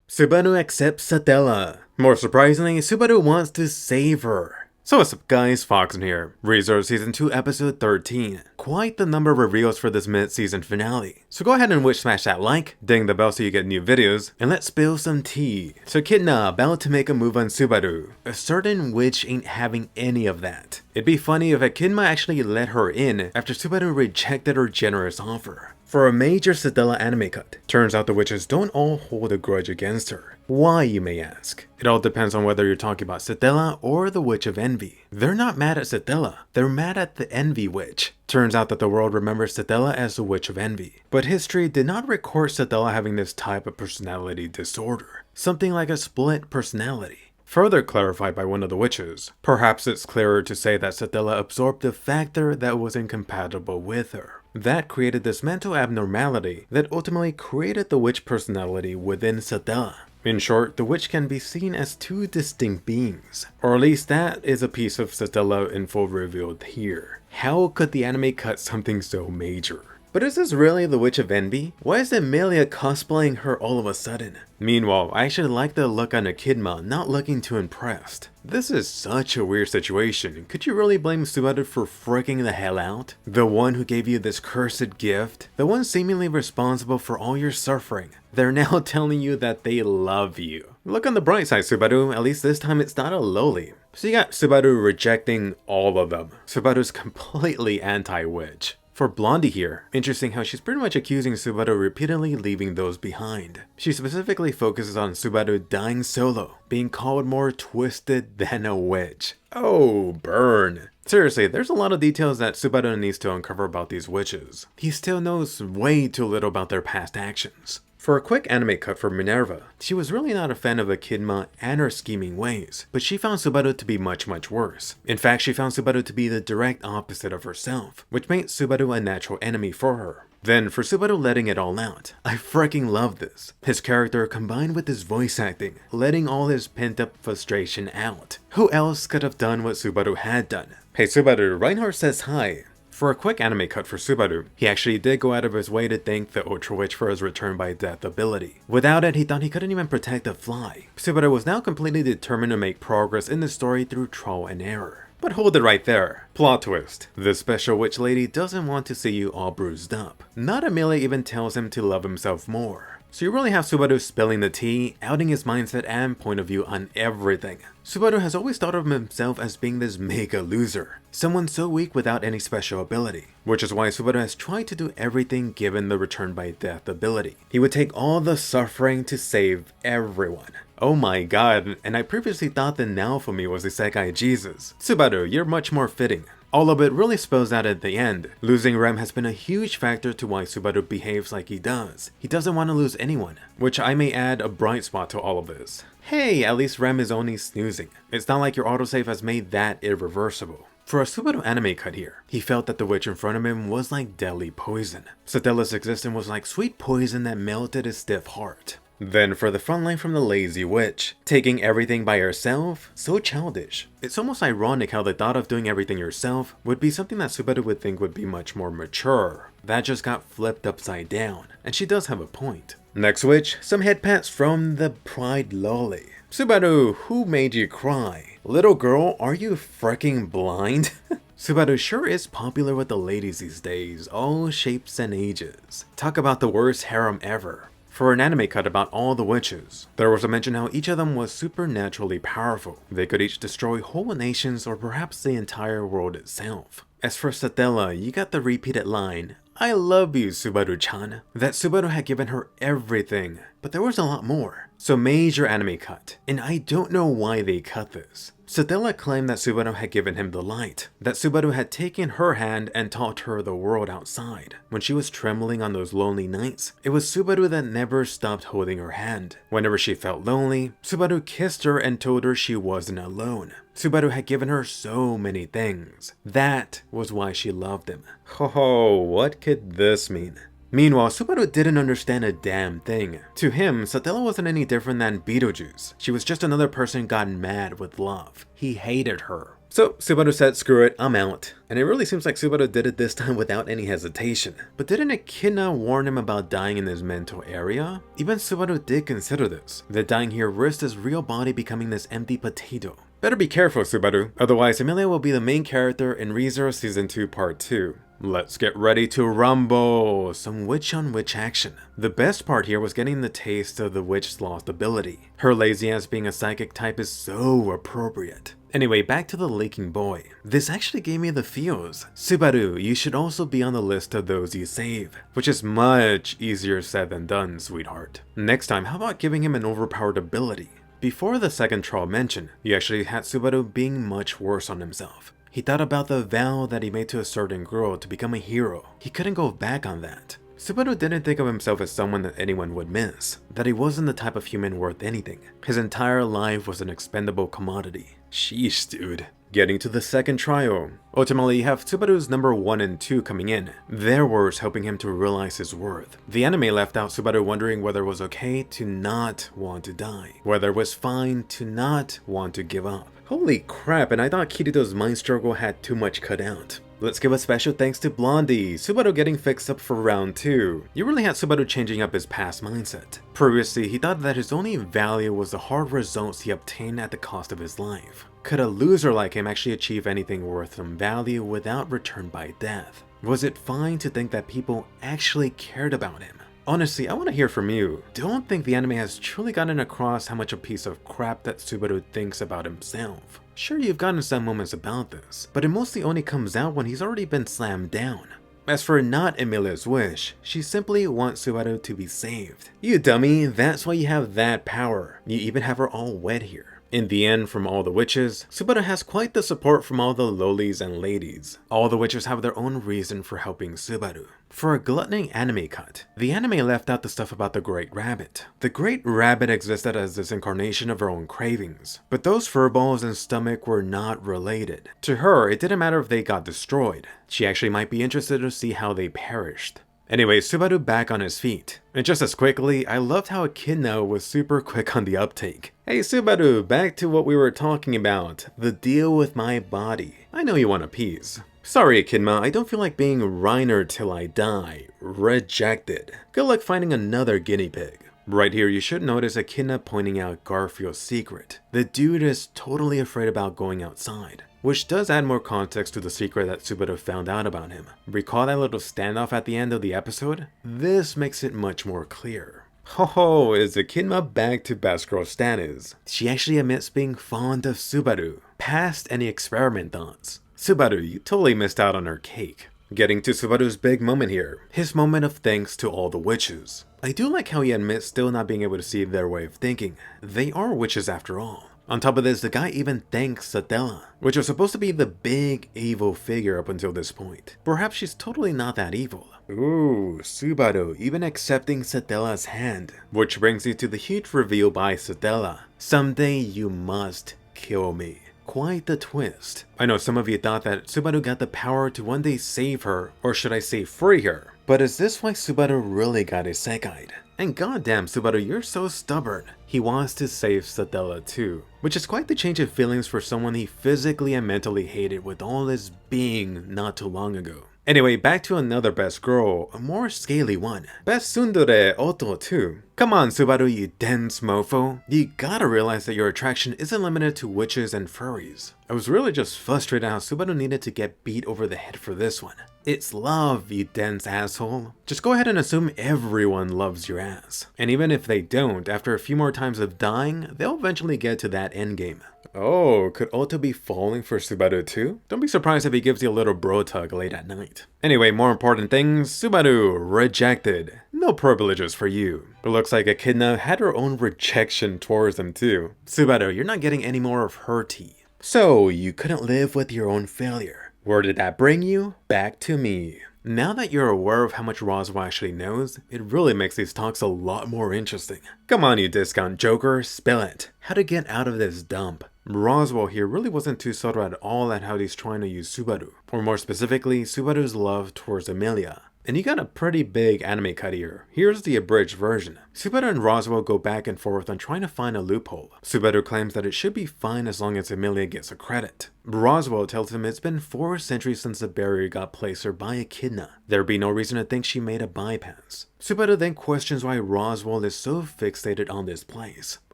Subaru accepts Satella. More surprisingly, Subaru wants to save her. So what's up guys, Foxen here. ReZero Season 2 Episode 13. Quite the number of reveals for this mid-season finale. So go ahead and smash that like, ding the bell so you get new videos, and let's spill some tea. So Echidna about to make a move on Subaru. A certain witch ain't having any of that. It'd be funny if Echidna actually let her in after Subaru rejected her generous offer. For a major Satella anime cut, turns out the witches don't all hold a grudge against her. Why, you may ask? It all depends on whether you're talking about Satella or the Witch of Envy. They're not mad at Satella, they're mad at the Envy Witch. Turns out that the world remembers Satella as the Witch of Envy, but history did not record Satella having this type of personality disorder, something like a split personality. Further clarified by one of the witches, perhaps it's clearer to say that Satella absorbed a factor that was incompatible with her. That created this mental abnormality that ultimately created the witch personality within Satella. In short, the witch can be seen as two distinct beings, or at least that is a piece of Satella info revealed here. How could the anime cut something so major? But is this really the Witch of Envy? Why is Emilia cosplaying her all of a sudden? Meanwhile, I actually like the look on Echidna not looking too impressed. This is such a weird situation. Could you really blame Subaru for freaking the hell out? The one who gave you this cursed gift? The one seemingly responsible for all your suffering? They're now telling you that they love you. Look on the bright side, Subaru. At least this time it's not a loli. So you got Subaru rejecting all of them. Subaru's completely anti-witch. For Blondie here, interesting how she's pretty much accusing Subaru repeatedly leaving those behind. She specifically focuses on Subaru dying solo, being called more twisted than a witch. Oh, burn. Seriously, there's a lot of details that Subaru needs to uncover about these witches. He still knows way too little about their past actions. For a quick anime cut for Minerva, she was really not a fan of Echidna and her scheming ways, but she found Subaru to be much worse. In fact, she found Subaru to be the direct opposite of herself, which made Subaru a natural enemy for her. Then, for Subaru letting it all out, I freaking love this. His character combined with his voice acting, letting all his pent-up frustration out. Who else could have done what Subaru had done? Hey Subaru, Reinhardt says hi. For a quick anime cut for Subaru, he actually did go out of his way to thank the Ultra Witch for his return by death ability. Without it, he thought he couldn't even protect the fly. Subaru was now completely determined to make progress in the story through trial and error. But hold it right there. Plot twist. This special witch lady doesn't want to see you all bruised up. Not Emilia even tells him to love himself more. So you really have Subaru spilling the tea, outing his mindset and point of view on everything. Subaru has always thought of himself as being this mega loser, someone so weak without any special ability, which is why Subaru has tried to do everything given the return by death ability. He would take all the suffering to save everyone. Oh my god, and I previously thought the Naofumi was the Sekai Jesus. Subaru, you're much more fitting. All of it really spells out at the end. Losing Rem has been a huge factor to why Subaru behaves like he does. He doesn't want to lose anyone, which I may add a bright spot to all of this. Hey, at least Rem is only snoozing. It's not like your autosave has made that irreversible. For a Subaru anime cut here, he felt that the witch in front of him was like deadly poison. Satella's existence was like sweet poison that melted his stiff heart. Then for the frontline from the lazy witch, taking everything by herself? So childish. It's almost ironic how the thought of doing everything yourself would be something that Subaru would think would be much more mature. That just got flipped upside down, and she does have a point. Next witch, some head pats from the Pride Lolly. Subaru, who made you cry? Little girl, are you freaking blind? Subaru sure is popular with the ladies these days, all shapes and ages. Talk about the worst harem ever. For an anime cut about all the witches, there was a mention how each of them was supernaturally powerful. They could each destroy whole nations or perhaps the entire world itself. As for Satella, you got the repeated line, "I love you, Subaru-chan." That Subaru had given her everything, but there was a lot more. So major anime cut, and I don't know why they cut this. Satella claimed that Subaru had given him the light, that Subaru had taken her hand and taught her the world outside. When she was trembling on those lonely nights, it was Subaru that never stopped holding her hand. Whenever she felt lonely, Subaru kissed her and told her she wasn't alone. Subaru had given her so many things. That was why she loved him. Ho, what could this mean? Meanwhile, Subaru didn't understand a damn thing. To him, Satella wasn't any different than Beetlejuice. She was just another person gone mad with love. He hated her. So Subaru said, screw it, I'm out. And it really seems like Subaru did it this time without any hesitation. But didn't Echidna warn him about dying in his mental area? Even Subaru did consider this, that dying here risks his real body becoming this empty potato. Better be careful, Subaru, otherwise Emilia will be the main character in ReZero Season 2 Part 2. Let's get ready to rumble! Some witch on witch action. The best part here was getting the taste of the witch's lost ability. Her lazy ass being a psychic type is so appropriate. Anyway, back to the leaking boy. This actually gave me the feels. Subaru, you should also be on the list of those you save, which is much easier said than done, sweetheart. Next time, how about giving him an overpowered ability? Before the second trial mention, you actually had Subaru being much worse on himself. He thought about the vow that he made to a certain girl to become a hero. He couldn't go back on that. Subaru didn't think of himself as someone that anyone would miss, that he wasn't the type of human worth anything. His entire life was an expendable commodity. Sheesh, dude. Getting to the second trial. Ultimately, you have Subaru's number 1 and 2 coming in, their words helping him to realize his worth. The anime left out Subaru wondering whether it was okay to not want to die, whether it was fine to not want to give up. Holy crap, and I thought Kirito's mind struggle had too much cut out. Let's give a special thanks to Blondie, Subaru getting fixed up for round 2. You really had Subaru changing up his past mindset. Previously, he thought that his only value was the hard results he obtained at the cost of his life. Could a loser like him actually achieve anything worth some value without return by death? Was it fine to think that people actually cared about him? Honestly, I want to hear from you. Don't think the anime has truly gotten across how much a piece of crap that Subaru thinks about himself. Sure, you've gotten some moments about this, but it mostly only comes out when he's already been slammed down. As for not Emilia's wish, she simply wants Subaru to be saved. You dummy, that's why you have that power. You even have her all wet here. In the end, from all the witches, Subaru has quite the support from all the lolies and ladies. All the witches have their own reason for helping Subaru. For a gluttony anime cut, the anime left out the stuff about the Great Rabbit. The Great Rabbit existed as this incarnation of her own cravings, but those furballs and stomach were not related. To her, it didn't matter if they got destroyed. She actually might be interested to see how they perished. Anyway, Subaru back on his feet. And just as quickly, I loved how Echidna was super quick on the uptake. Hey Subaru, back to what we were talking about, the deal with my body. I know you want a piece. Sorry Echidna, I don't feel like being Reiner till I die. Rejected. Good luck finding another guinea pig. Right here, you should notice Echidna pointing out Garfield's secret. The dude is totally afraid about going outside, which does add more context to the secret that Subaru found out about him. Recall that little standoff at the end of the episode? This makes it much more clear. Ho, is Echidna back to best girl status? She actually admits being fond of Subaru, past any experiment thoughts. Subaru, you totally missed out on her cake. Getting to Subaru's big moment here, his moment of thanks to all the witches. I do like how he admits still not being able to see their way of thinking. They are witches after all. On top of this, the guy even thanks Satella, which was supposed to be the big evil figure up until this point. Perhaps she's totally not that evil. Ooh, Subaru even accepting Satella's hand. Which brings you to the huge reveal by Satella. Someday you must kill me. Quite the twist. I know some of you thought that Subaru got the power to one day save her, or should I say free her. But is this why Subaru really got his Sekide? And goddamn Subaru, you're so stubborn. He wants to save Satella too, which is quite the change of feelings for someone he physically and mentally hated with all his being not too long ago. Anyway, back to another best girl, a more scaly one. Best tsundere Oto too. Come on Subaru, you dense mofo. You gotta realize that your attraction isn't limited to witches and furries. I was really just frustrated how Subaru needed to get beat over the head for this one. It's love, you dense asshole. Just go ahead and assume everyone loves your ass. And even if they don't, after a few more times of dying, they'll eventually get to that endgame. Oh, could Oto be falling for Subaru too? Don't be surprised if he gives you a little bro tug late at night. Anyway, more important things, Subaru, rejected. No privileges for you. It looks like Echidna had her own rejection towards him too. Subaru, you're not getting any more of her tea. So, you couldn't live with your own failure. Where did that bring you? Back to me. Now that you're aware of how much Roswell actually knows, it really makes these talks a lot more interesting. Come on you discount joker, spill it. How to get out of this dump. Roswell here really wasn't too subtle at all at how he's trying to use Subaru, or more specifically, Subaru's love towards Emilia. And you got a pretty big anime cut here. Here's the abridged version. Subaru and Roswell go back and forth on trying to find a loophole. Subaru claims that it should be fine as long as Emilia gets a credit. Roswell tells him it's been 4 centuries since the barrier got placed there by Echidna. There'd be no reason to think she made a bypass. Subaru then questions why Roswell is so fixated on this place.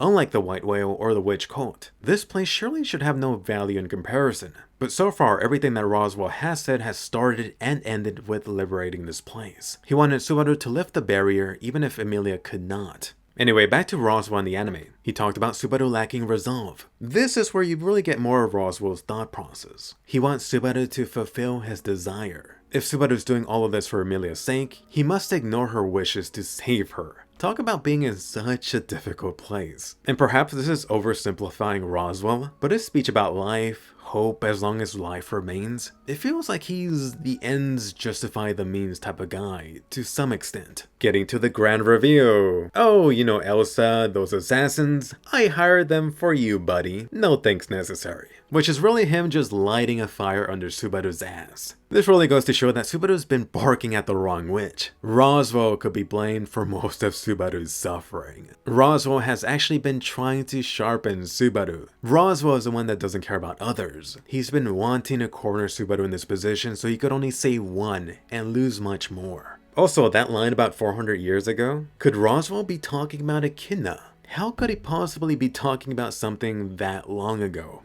Unlike the White Whale or the Witch Cult, this place surely should have no value in comparison. But so far, everything that Roswell has said has started and ended with liberating this place. He wanted Subaru to lift the barrier even if Emilia could not. Anyway, back to Roswell in the anime. He talked about Subaru lacking resolve. This is where you really get more of Roswell's thought process. He wants Subaru to fulfill his desire. If Subaru's doing all of this for Emilia's sake, he must ignore her wishes to save her. Talk about being in such a difficult place. And perhaps this is oversimplifying Roswell, but his speech about life, hope as long as life remains, it feels like he's the ends justify the means type of guy, to some extent. Getting to the grand reveal. Oh, you know Elsa, those assassins? I hired them for you, buddy. No thanks necessary. Which is really him just lighting a fire under Subaru's ass. This really goes to show that Subaru's been barking at the wrong witch. Roswell could be blamed for most of Subaru's suffering. Roswell has actually been trying to sharpen Subaru. Roswell is the one that doesn't care about others. He's been wanting to corner Subaru in this position so he could only say one and lose much more. Also, that line about 400 years ago, could Roswell be talking about Echidna? How could he possibly be talking about something that long ago?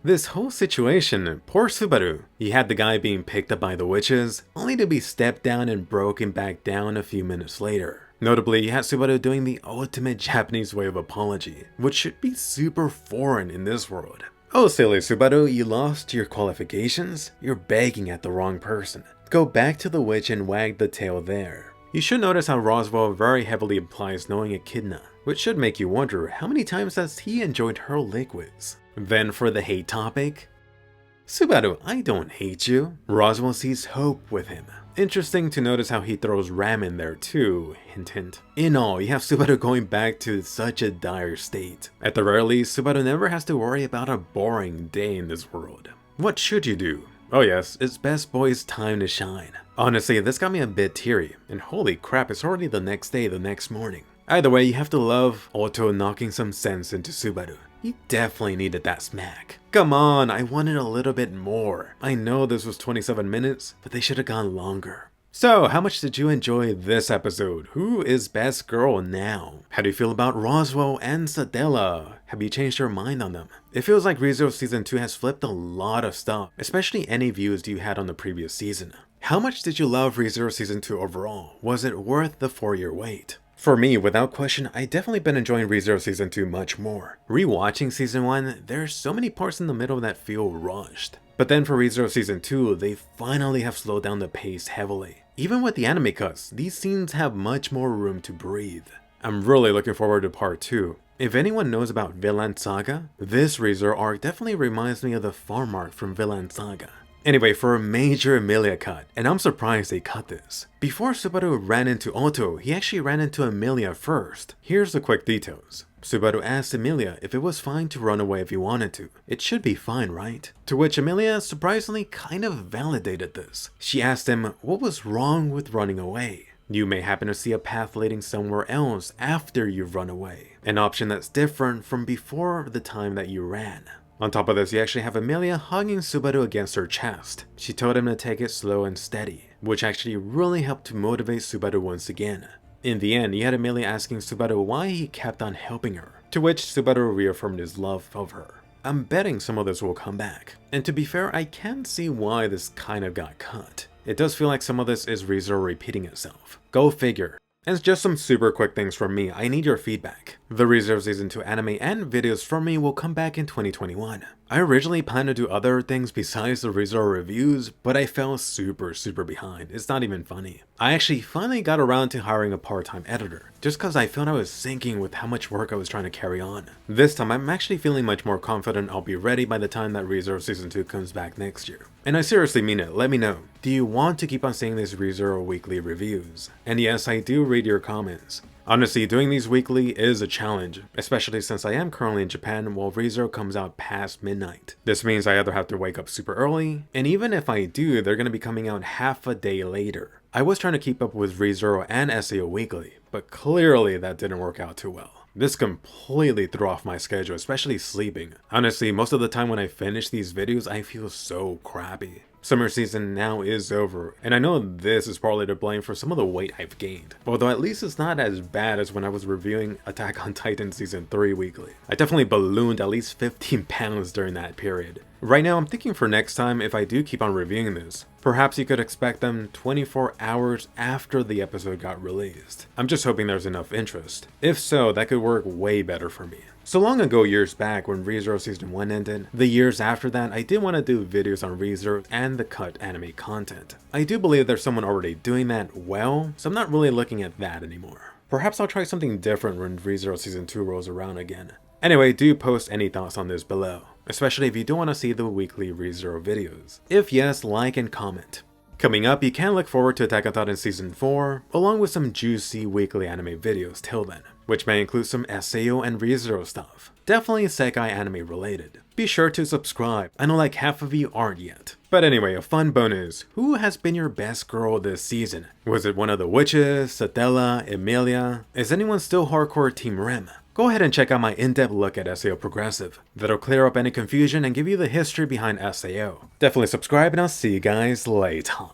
This whole situation, poor Subaru. He had the guy being picked up by the witches, only to be stepped down and broken back down a few minutes later. Notably, you had Subaru doing the ultimate Japanese way of apology, which should be super foreign in this world. Oh silly Subaru, you lost your qualifications? You're begging at the wrong person. Go back to the witch and wag the tail there. You should notice how Roswell very heavily implies knowing Echidna, which should make you wonder how many times has he enjoyed her liquids. Then for the hate topic, Subaru, I don't hate you. Roswell sees hope with him. Interesting to notice how he throws Ram in there too, hint hint. In all, you have Subaru going back to such a dire state. At the very least, Subaru never has to worry about a boring day in this world. What should you do? Oh yes, it's Best Boy's time to shine. Honestly, this got me a bit teary, and holy crap, it's already the next day, the next morning. Either way, you have to love Otto knocking some sense into Subaru. He definitely needed that smack. Come on, I wanted a little bit more. I know this was 27 minutes, but they should have gone longer. So, how much did you enjoy this episode? Who is best girl now? How do you feel about Roswell and Sadella? Have you changed your mind on them? It feels like ReZero Season 2 has flipped a lot of stuff, especially any views you had on the previous season. How much did you love ReZero Season 2 overall? Was it worth the 4-year wait? For me, without question, I definitely been enjoying ReZero Season 2 much more. Rewatching Season 1, there's so many parts in the middle that feel rushed. But then for ReZero Season 2, they finally have slowed down the pace heavily. Even with the anime cuts, these scenes have much more room to breathe. I'm really looking forward to part 2. If anyone knows about Vinland Saga, this ReZero arc definitely reminds me of the farm arc from Vinland Saga. Anyway, for a major Emilia cut, and I'm surprised they cut this. Before Subaru ran into Otto, he actually ran into Emilia first. Here's the quick details. Subaru asked Emilia if it was fine to run away if he wanted to. It should be fine, right? To which Emilia surprisingly kind of validated this. She asked him what was wrong with running away. You may happen to see a path leading somewhere else after you've run away. An option that's different from before the time that you ran. On top of this, you actually have Emilia hugging Subaru against her chest. She told him to take it slow and steady, which actually really helped to motivate Subaru once again. In the end, you had Emilia asking Subaru why he kept on helping her, to which Subaru reaffirmed his love of her. I'm betting some of this will come back. And to be fair, I can see why this kind of got cut. It does feel like some of this is ReZero repeating itself. Go figure. And just some super quick things from me, I need your feedback. The ReZero Season 2 anime and videos from me will come back in 2021. I originally planned to do other things besides the ReZero reviews, but I fell super behind. It's not even funny. I actually finally got around to hiring a part-time editor, just cause I felt I was sinking with how much work I was trying to carry on. This time I'm actually feeling much more confident I'll be ready by the time that ReZero Season 2 comes back next year. And I seriously mean it, let me know. Do you want to keep on seeing these ReZero weekly reviews? And yes, I do read your comments. Honestly, doing these weekly is a challenge, especially since I am currently in Japan while ReZero comes out past midnight. This means I either have to wake up super early, and even if I do, they're going to be coming out half a day later. I was trying to keep up with ReZero and SAO Weekly, but clearly that didn't work out too well. This completely threw off my schedule, especially sleeping. Honestly, most of the time when I finish these videos, I feel so crappy. Summer season now is over, and I know this is partly to blame for some of the weight I've gained. Although at least it's not as bad as when I was reviewing Attack on Titan Season 3 weekly. I definitely ballooned at least 15 pounds during that period. Right now I'm thinking for next time, if I do keep on reviewing this, perhaps you could expect them 24 hours after the episode got released. I'm just hoping there's enough interest. If so, that could work way better for me. So long ago, years back, when ReZero Season 1 ended, the years after that, I did want to do videos on ReZero and the cut anime content. I do believe there's someone already doing that well, so I'm not really looking at that anymore. Perhaps I'll try something different when ReZero Season 2 rolls around again. Anyway, do post any thoughts on this below, especially if you do want to see the weekly ReZero videos. If yes, like and comment. Coming up, you can look forward to Attack on Titan Season 4, along with some juicy weekly anime videos till then, which may include some SAO and ReZero stuff. Definitely Sekai anime related. Be sure to subscribe. I know like half of you aren't yet. But anyway, a fun bonus. Who has been your best girl this season? Was it one of the witches, Satella, Emilia? Is anyone still hardcore Team Rem? Go ahead and check out my in-depth look at SAO Progressive. That'll clear up any confusion and give you the history behind SAO. Definitely subscribe and I'll see you guys later.